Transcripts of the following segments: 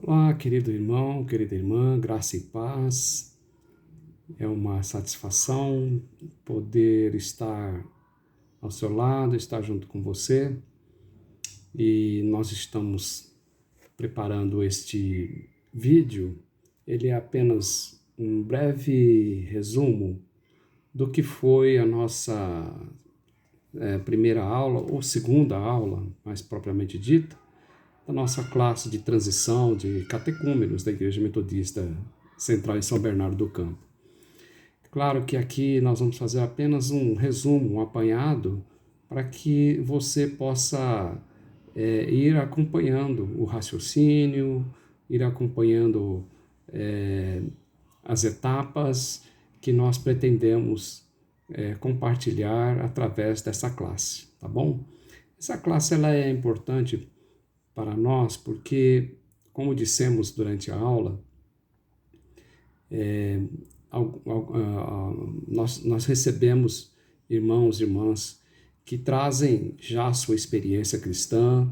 Olá, querido irmão, querida irmã, graça e paz. É uma satisfação poder estar ao seu lado, estar junto com você. E nós estamos preparando este vídeo. Ele é apenas um breve resumo do que foi a nossa primeira aula, ou segunda aula, mais propriamente dita, da nossa classe de transição de catecúmenos da Igreja Metodista Central em São Bernardo do Campo. Claro que aqui nós vamos fazer apenas um resumo, um apanhado, para que você possa ir acompanhando o raciocínio, ir acompanhando as etapas que nós pretendemos compartilhar através dessa classe, tá bom? Essa classe ela é importante para nós porque, como dissemos durante a aula, nós recebemos irmãos e irmãs que trazem já a sua experiência cristã,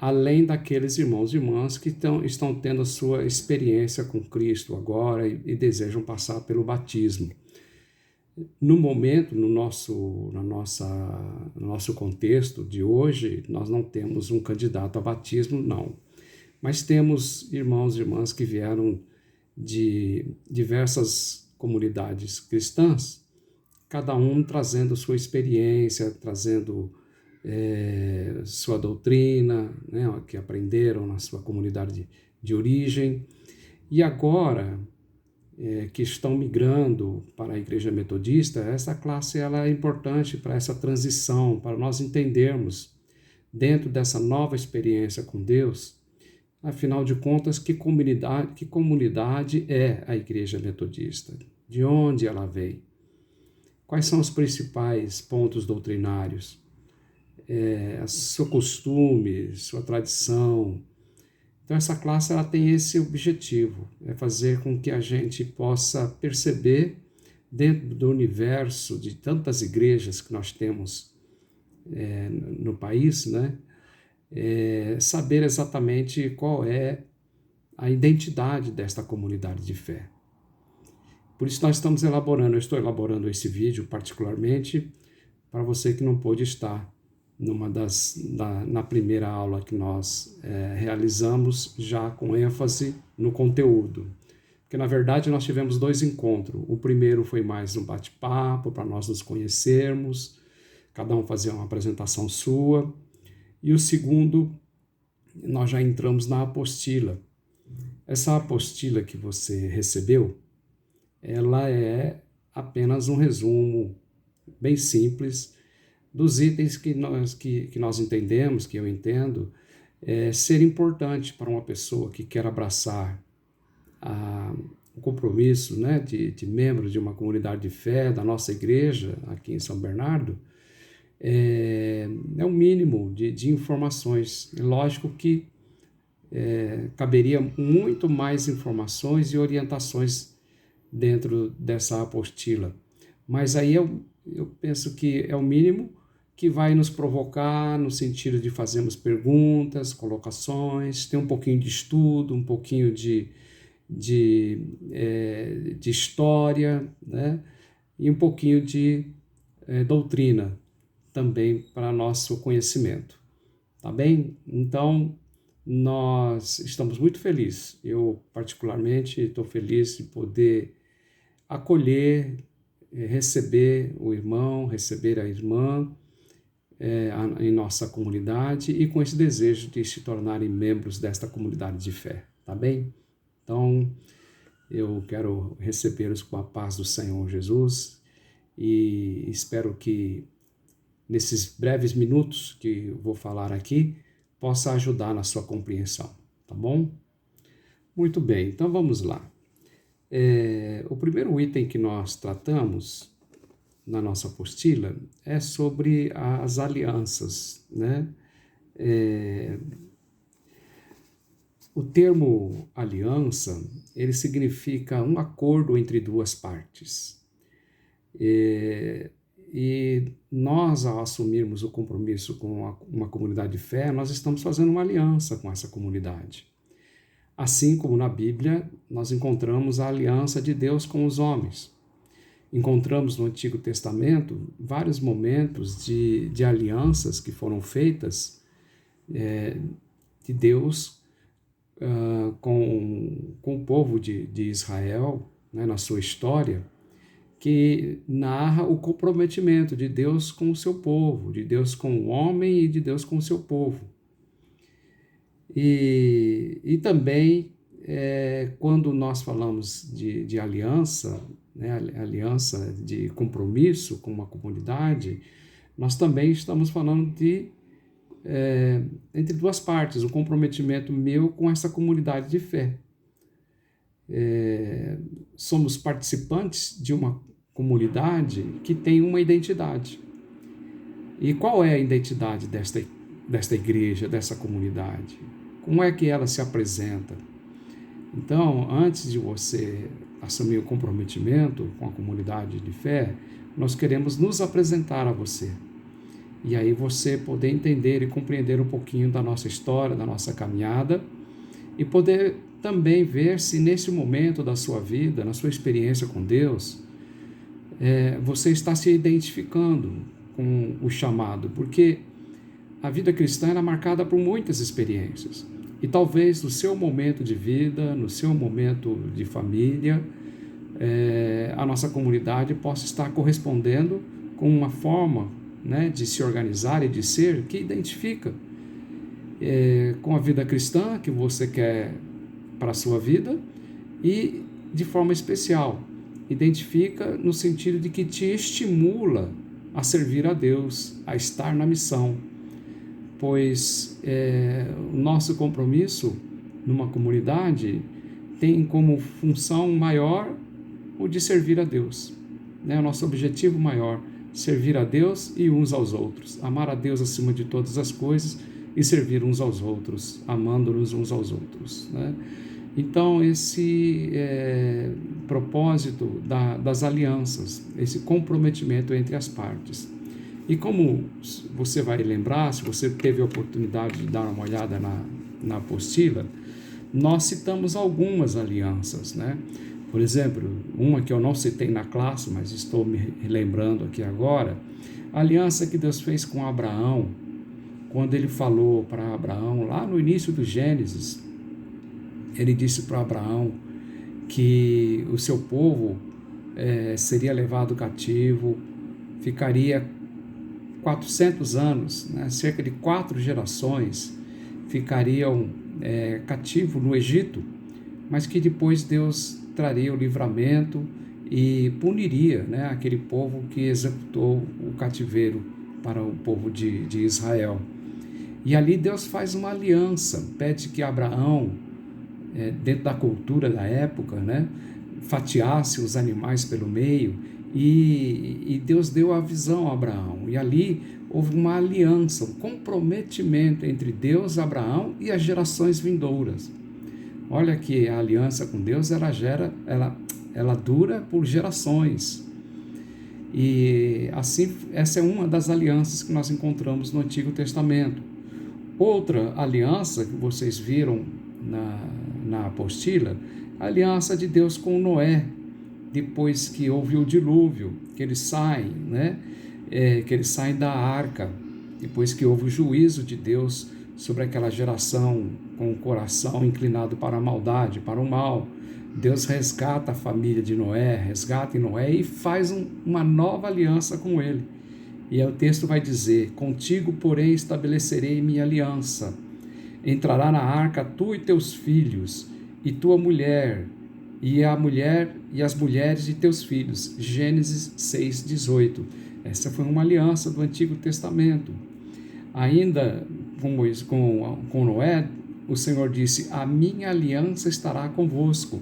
além daqueles irmãos e irmãs que estão tendo a sua experiência com Cristo agora e desejam passar pelo batismo. No momento, no nosso contexto de hoje, nós não temos um candidato a batismo, não. Mas temos irmãos e irmãs que vieram de diversas comunidades cristãs, cada um trazendo sua experiência, trazendo sua doutrina, né, que aprenderam na sua comunidade de origem. E agora que estão migrando para a Igreja Metodista, essa classe ela é importante para essa transição, para nós entendermos, dentro dessa nova experiência com Deus, afinal de contas, que comunidade é a Igreja Metodista? De onde ela veio? Quais são os principais pontos doutrinários? Seu costume, sua tradição. Então, essa classe ela tem esse objetivo, é fazer com que a gente possa perceber, dentro do universo de tantas igrejas que nós temos no país, né? Saber exatamente qual é a identidade desta comunidade de fé. Por isso nós estamos elaborando, eu estou elaborando esse vídeo particularmente para você que não pôde estar na primeira aula que nós realizamos, já com ênfase no conteúdo. Porque, na verdade, nós tivemos 2 encontros. O primeiro foi mais um bate-papo, para nós nos conhecermos, cada um fazer uma apresentação sua. E o segundo, nós já entramos na apostila. Essa apostila que você recebeu, ela é apenas um resumo bem simples dos itens que nós entendemos, que eu entendo, ser importante para uma pessoa que quer abraçar o compromisso, né, de membro de uma comunidade de fé, da nossa igreja aqui em São Bernardo. É um mínimo de informações. É lógico que caberia muito mais informações e orientações dentro dessa apostila. Mas aí eu penso que é o mínimo que vai nos provocar no sentido de fazermos perguntas, colocações, ter um pouquinho de estudo, um pouquinho de história, né? E um pouquinho de doutrina também para nosso conhecimento. Tá bem? Então, nós estamos muito felizes. Eu, particularmente, estou feliz de poder acolher, receber o irmão, receber a irmã em nossa comunidade e com esse desejo de se tornarem membros desta comunidade de fé, tá bem? Então, eu quero recebê-los com a paz do Senhor Jesus e espero que nesses breves minutos que eu vou falar aqui possa ajudar na sua compreensão, tá bom? Muito bem, então vamos lá. O primeiro item que nós tratamos na nossa apostila é sobre as alianças, né? O termo aliança, ele significa um acordo entre duas partes. E nós, ao assumirmos o compromisso com uma comunidade de fé, nós estamos fazendo uma aliança com essa comunidade. Assim como na Bíblia, nós encontramos a aliança de Deus com os homens. Encontramos no Antigo Testamento vários momentos de alianças que foram feitas de Deus com o povo de Israel, né, na sua história, que narra o comprometimento de Deus com o seu povo, de Deus com o homem e de Deus com o seu povo. E também, quando nós falamos de aliança, né, aliança de compromisso com uma comunidade, nós também estamos falando entre duas partes, o comprometimento meu com essa comunidade de fé. Somos participantes de uma comunidade que tem uma identidade. E qual é a identidade desta igreja, dessa comunidade? Como é que ela se apresenta? Então, antes de você assumir o comprometimento com a comunidade de fé, nós queremos nos apresentar a você. E aí você poder entender e compreender um pouquinho da nossa história, da nossa caminhada, e poder também ver se nesse momento da sua vida, na sua experiência com Deus, você está se identificando com o chamado, porque a vida cristã é marcada por muitas experiências. E talvez no seu momento de vida, no seu momento de família, a nossa comunidade possa estar correspondendo com uma forma, né, de se organizar e de ser que identifica com a vida cristã que você quer para a sua vida e de forma especial. Identifica no sentido de que te estimula a servir a Deus, a estar na missão, pois o nosso compromisso numa comunidade tem como função maior o de servir a Deus, né? O nosso objetivo maior, servir a Deus e uns aos outros, amar a Deus acima de todas as coisas e servir uns aos outros, amando-nos uns aos outros, né? Então, esse propósito das alianças, esse comprometimento entre as partes. E como você vai lembrar, se você teve a oportunidade de dar uma olhada na apostila, nós citamos algumas alianças, né? Por exemplo, uma que eu não citei na classe, mas estou me lembrando aqui agora, a aliança que Deus fez com Abraão, quando ele falou para Abraão, lá no início do Gênesis, ele disse para Abraão que o seu povo seria levado cativo, ficaria 400 anos, né, cerca de 4 gerações, ficariam cativo no Egito, mas que depois Deus traria o livramento e puniria, né, aquele povo que executou o cativeiro para o povo de Israel. E ali Deus faz uma aliança, pede que Abraão, dentro da cultura da época, né, fatiasse os animais pelo meio, e Deus deu a visão a Abraão. E ali houve uma aliança, um comprometimento entre Deus, Abraão e as gerações vindouras. Olha que a aliança com Deus, ela dura por gerações. E assim, essa é uma das alianças que nós encontramos no Antigo Testamento. Outra aliança que vocês viram na apostila, a aliança de Deus com Noé, depois que houve o dilúvio, que eles saem, né? Que eles saem da arca, depois que houve o juízo de Deus sobre aquela geração com o coração inclinado para a maldade, para o mal. Deus resgata a família de Noé, resgata Noé e faz uma nova aliança com ele. E aí o texto vai dizer: contigo, porém, estabelecerei minha aliança. Entrará na arca tu e teus filhos, e tua mulher, e as mulheres de teus filhos. Gênesis 6:18. Essa foi uma aliança do Antigo Testamento. Ainda com Noé, o Senhor disse: a minha aliança estará convosco.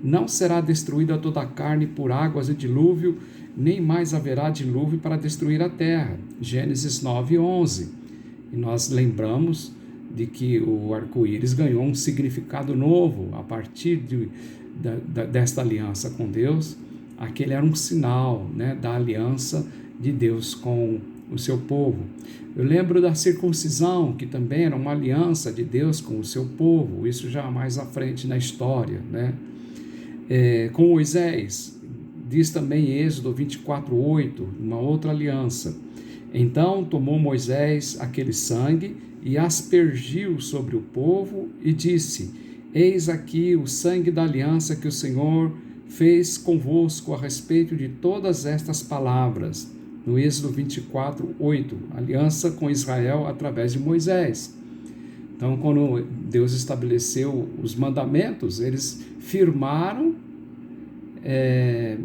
Não será destruída toda a carne por águas de dilúvio, nem mais haverá dilúvio para destruir a terra. Gênesis 9:11. E nós lembramos de que o arco-íris ganhou um significado novo a partir desta aliança com Deus. Aquele era um sinal, né, da aliança de Deus com o seu povo. Eu lembro da circuncisão, que também era uma aliança de Deus com o seu povo, isso já mais à frente na história, né? Com Moisés, diz também em Êxodo 24:8, uma outra aliança. Então tomou Moisés aquele sangue e aspergiu sobre o povo e disse: Eis aqui o sangue da aliança que o Senhor fez convosco a respeito de todas estas palavras. No Êxodo 24:8, aliança com Israel através de Moisés. Então, quando Deus estabeleceu os mandamentos, eles firmaram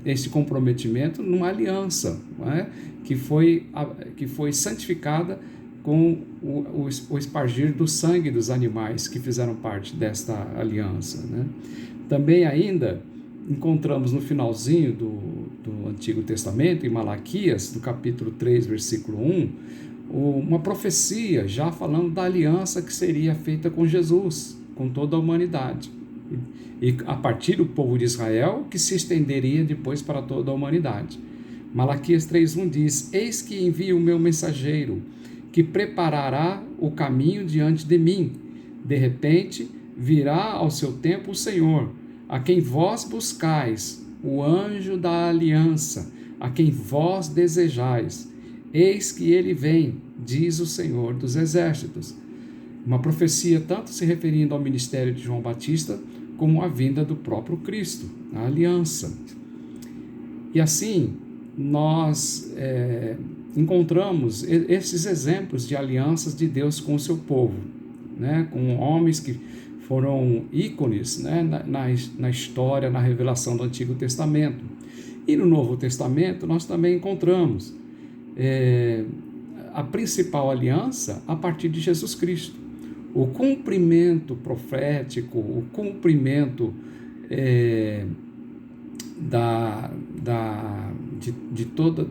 esse comprometimento numa aliança, não é? que foi santificada com o espargir do sangue dos animais que fizeram parte desta aliança, né? Também ainda encontramos no finalzinho do Antigo Testamento, em Malaquias, do capítulo 3, versículo 1, uma profecia já falando da aliança que seria feita com Jesus, com toda a humanidade. E a partir do povo de Israel, que se estenderia depois para toda a humanidade. Malaquias 3:1 diz: Eis que envio o meu mensageiro, que preparará o caminho diante de mim. De repente, virá ao seu tempo o Senhor, a quem vós buscais, o anjo da aliança, a quem vós desejais. Eis que ele vem, diz o Senhor dos Exércitos. Uma profecia tanto se referindo ao ministério de João Batista, como a vinda do próprio Cristo, a aliança. E assim, nós encontramos esses exemplos de alianças de Deus com o seu povo, né? Com homens que foram ícones, né? na história, na revelação do Antigo Testamento. E no Novo Testamento nós também encontramos a principal aliança a partir de Jesus Cristo. O cumprimento profético, o cumprimento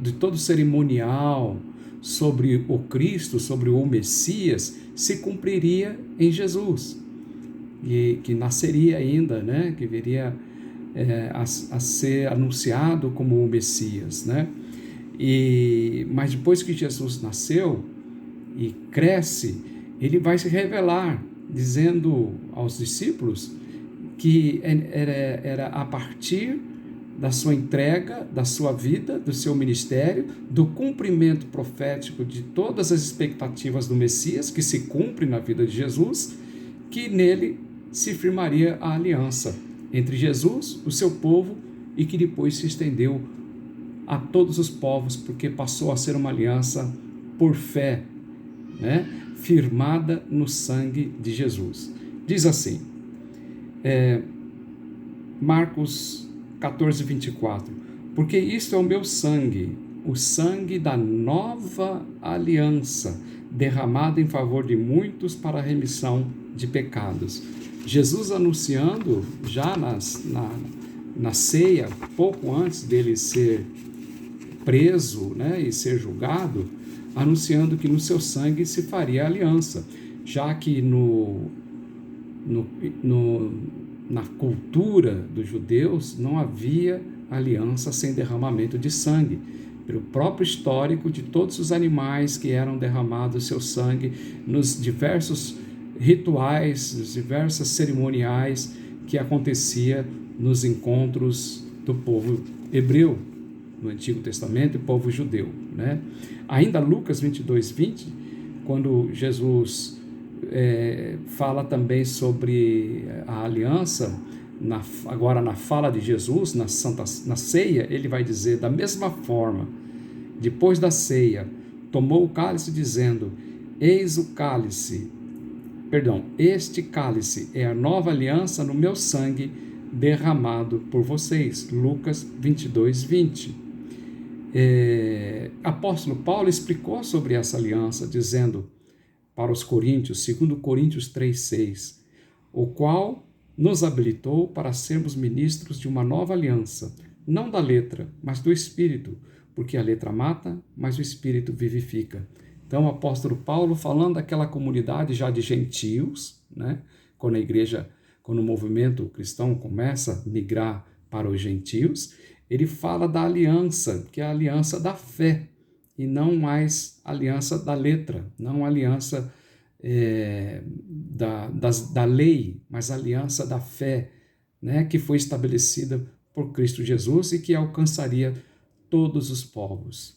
de todo cerimonial sobre o Cristo, sobre o Messias, se cumpriria em Jesus, e que nasceria ainda, né? Que viria a ser anunciado como o Messias, né? Mas depois que Jesus nasceu e cresce, ele vai se revelar, dizendo aos discípulos que era a partir da sua entrega, da sua vida, do seu ministério, do cumprimento profético de todas as expectativas do Messias, que se cumpre na vida de Jesus, que nele se firmaria a aliança entre Jesus, o seu povo, e que depois se estendeu a todos os povos, porque passou a ser uma aliança por fé, né? Firmada no sangue de Jesus. Diz assim, Marcos 14:24, porque isto é o meu sangue, o sangue da nova aliança, derramado em favor de muitos para a remissão de pecados. Jesus anunciando já na ceia, pouco antes dele ser preso, né, e ser julgado, anunciando que no seu sangue se faria aliança, já que na cultura dos judeus não havia aliança sem derramamento de sangue, pelo próprio histórico de todos os animais que eram derramados seu sangue nos diversos rituais, nos diversos cerimoniais que acontecia nos encontros do povo hebreu no Antigo Testamento e povo judeu, né? Ainda Lucas 22:20, quando Jesus fala também sobre a aliança, agora na fala de Jesus, na ceia, ele vai dizer, da mesma forma, depois da ceia, tomou o cálice dizendo, este cálice é a nova aliança no meu sangue derramado por vocês. Lucas 22:20. Apóstolo Paulo explicou sobre essa aliança, dizendo para os coríntios, 2 Coríntios 3:6, o qual nos habilitou para sermos ministros de uma nova aliança, não da letra, mas do Espírito, porque a letra mata, mas o Espírito vivifica. Então, o apóstolo Paulo, falando daquela comunidade já de gentios, né? Quando o movimento cristão começa a migrar para os gentios, ele fala da aliança, que é a aliança da fé. e não mais aliança da letra, não aliança da lei, mas aliança da fé, né, que foi estabelecida por Cristo Jesus e que alcançaria todos os povos.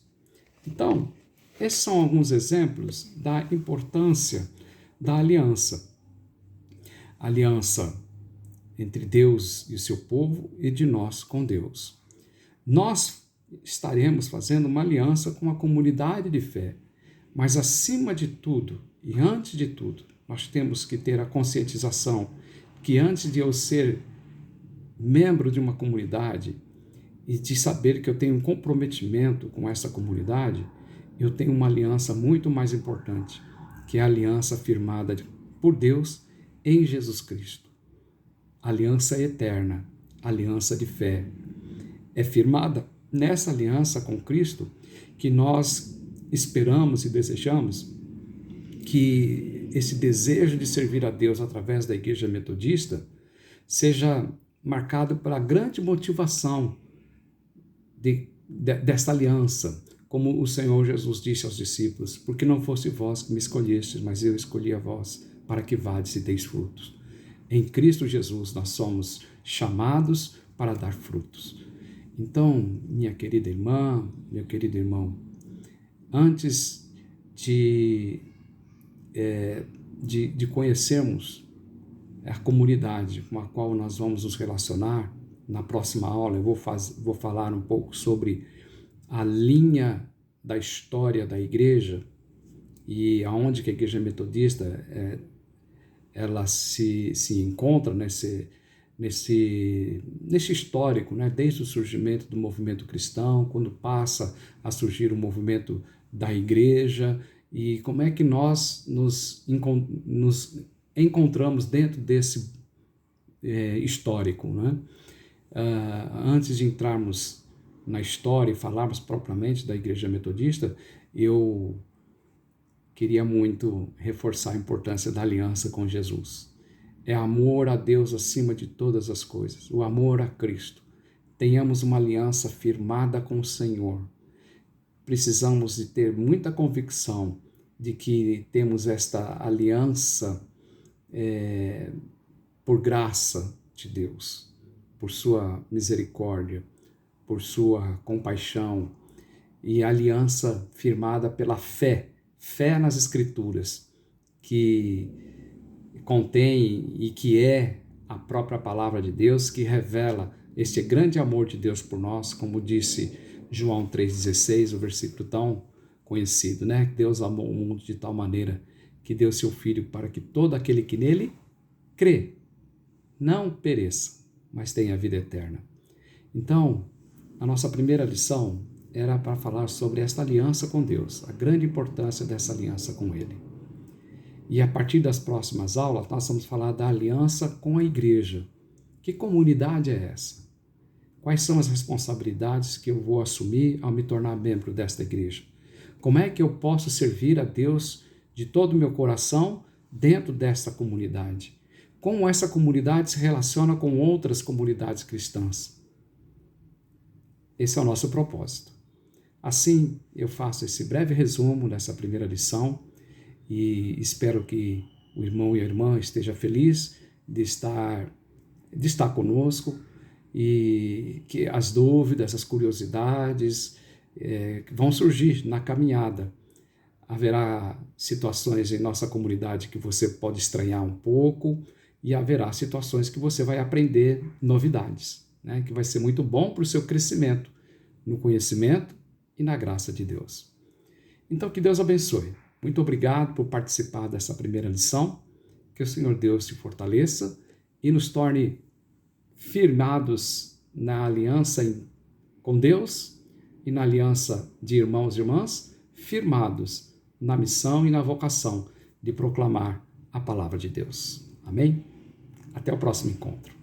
Então, esses são alguns exemplos da importância da aliança. Aliança entre Deus e o seu povo e de nós com Deus. Nós estaremos fazendo uma aliança com a comunidade de fé, mas acima de tudo e antes de tudo, nós temos que ter a conscientização que antes de eu ser membro de uma comunidade e de saber que eu tenho um comprometimento com essa comunidade, eu tenho uma aliança muito mais importante, que é a aliança firmada por Deus em Jesus Cristo. Aliança eterna, aliança de fé. É firmada nessa aliança com Cristo que nós esperamos e desejamos que esse desejo de servir a Deus através da Igreja Metodista seja marcado pela grande motivação desta aliança, como o Senhor Jesus disse aos discípulos: porque não fosse vós que me escolhestes, mas eu escolhi a vós, para que vades e deis frutos. Em Cristo Jesus nós somos chamados para dar frutos. Então, minha querida irmã, meu querido irmão, antes de conhecermos a comunidade com a qual nós vamos nos relacionar, na próxima aula eu vou falar um pouco sobre a linha da história da igreja e aonde que a Igreja Metodista ela se encontra nesse histórico, né? Desde o surgimento do movimento cristão, quando passa a surgir o movimento da igreja, e como é que nós nos encontramos dentro desse histórico, né? Antes de entrarmos na história e falarmos propriamente da Igreja Metodista, eu queria muito reforçar a importância da aliança com Jesus. É amor a Deus acima de todas as coisas, o amor a Cristo. Tenhamos uma aliança firmada com o Senhor. Precisamos de ter muita convicção de que temos esta aliança por graça de Deus, por sua misericórdia, por sua compaixão, e aliança firmada pela fé nas Escrituras, que contém e que é a própria palavra de Deus, que revela este grande amor de Deus por nós, como disse João 3,16, o versículo tão conhecido, né? Deus amou o mundo de tal maneira que deu seu Filho para que todo aquele que nele crê não pereça, mas tenha vida eterna. Então, a nossa primeira lição era para falar sobre esta aliança com Deus, a grande importância dessa aliança com Ele. E a partir das próximas aulas, nós vamos falar da aliança com a igreja. Que comunidade é essa? Quais são as responsabilidades que eu vou assumir ao me tornar membro desta igreja? Como é que eu posso servir a Deus de todo o meu coração dentro desta comunidade? Como essa comunidade se relaciona com outras comunidades cristãs? Esse é o nosso propósito. Assim, eu faço esse breve resumo dessa primeira lição e espero que o irmão e a irmã esteja feliz de estar conosco e que as dúvidas, as curiosidades vão surgir na caminhada. Haverá situações em nossa comunidade que você pode estranhar um pouco e haverá situações que você vai aprender novidades, né? Que vai ser muito bom para o seu crescimento no conhecimento e na graça de Deus. Então, que Deus abençoe. Muito obrigado por participar dessa primeira lição. Que o Senhor Deus te fortaleça e nos torne firmados na aliança com Deus e na aliança de irmãos e irmãs, firmados na missão e na vocação de proclamar a palavra de Deus. Amém? Até o próximo encontro.